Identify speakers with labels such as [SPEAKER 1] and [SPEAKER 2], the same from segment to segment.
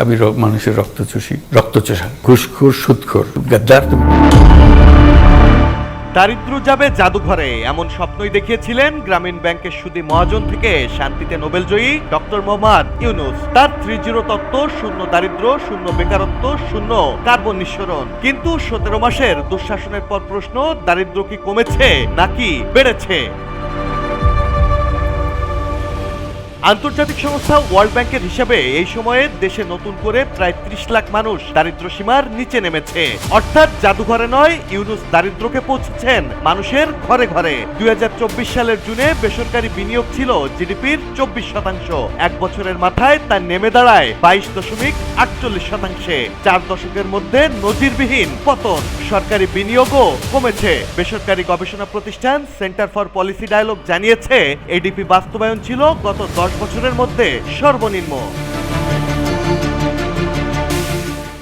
[SPEAKER 1] আমি মানুষের রক্ত চুষি, রক্তচোষা, ঘুষখোর, সুদখোর, গাদ্দার।
[SPEAKER 2] দারিদ্র যাবে জাদুঘরে এমন স্বপ্নই দেখিয়েছিলেন গ্রামীণ ব্যাংকের সুদী মহাজন থেকে শান্তিতে নোবেলজয়ী ডক্টর মোহাম্মদ ইউনূস। তার 3-0 তত্ত্ব শূন্য দারিদ্র, শূন্য বেকারত্ব, শূন্য কার্বন নিঃসরণ। কিন্তু 17 মাসের দুঃশাসনের পর প্রশ্ন, দারিদ্র কি কমেছে নাকি বেড়েছে? আন্তর্জাতিক সংস্থা ওয়ার্ল্ড ব্যাংকের হিসাবে এই সময়ে দেশে নতুন করে প্রায় 30 লাখ মানুষ দারিদ্র সীমার নিচে নেমেছে। অর্থাৎ জাদুঘরে নয়, ইউনূস দারিদ্রকে পৌঁছেছেন মানুষের ঘরে ঘরে। 2024 সালের জুনে বেসরকারি বিনিয়োগ ছিল জিডিপির 24%। এক বছরের মাথায় তা নেমে দাঁড়ায় 22.48%। 4 দশকের মধ্যে নজিরবিহীন পতন। সরকারি বিনিয়োগও কমেছে। বেসরকারি গবেষণা প্রতিষ্ঠান সেন্টার ফর পলিসি ডায়ালগ জানিয়েছে, এডিপি বাস্তবায়ন ছিল গত 10 বছরের মধ্যে সর্বনিম্ন।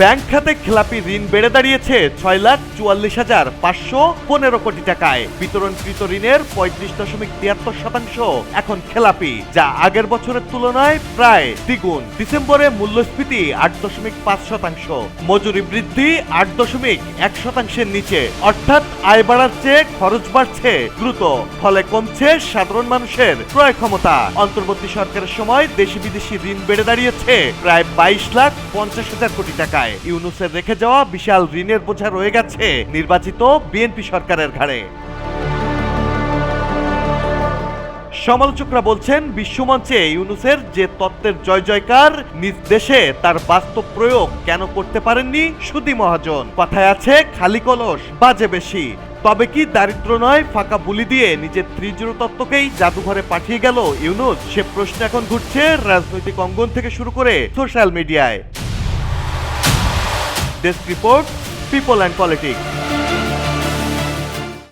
[SPEAKER 2] ব্যাংক খাতে খেলাপি ঋণ বেড়ে দাঁড়িয়েছে 6,44,515 কোটি টাকায়। বিতরণকৃত ঋণের 35.73% এখন খেলাপি, যা আগের বছরের তুলনায় প্রায় দ্বিগুণ। ডিসেম্বরে মূল্যস্ফীতি 8.5%, মজুরি বৃদ্ধি 8.1%-এর নিচে। অর্থাৎ আয় বাড়ার চেয়ে খরচ বাড়ছে দ্রুত, ফলে কমছে সাধারণ মানুষের ক্রয় ক্ষমতা। অন্তর্বর্তী সরকারের সময় দেশি বিদেশি ঋণ বেড়ে দাঁড়িয়েছে প্রায় 22,50,000 কোটি টাকায়। ইউনূসের রেখে যাওয়া বিশাল ঋণের বোঝা রয়ে গেছে নির্বাচিত বিএনপি সরকারের ঘাড়ে। সমালোচকরা বলছেন, বিশ্বমঞ্চে ইউনূসের যে তত্ত্বের জয় জয়কার, নিজ দেশে তার বাস্তব প্রয়োগ কেন করতে পারেননি সুদী মহাজন? কথায় আছে, খালি কলস বাজে বেশি। তবে কি দারিদ্র নয়, ফাঁকা বুলি দিয়ে নিজের 3-0 তত্ত্বকেই জাদুঘরে পাঠিয়ে গেল ইউনূস? সে প্রশ্ন এখন ঘুরছে রাজনৈতিক অঙ্গন থেকে শুরু করে সোশ্যাল মিডিয়ায়। Desk report, people and politics.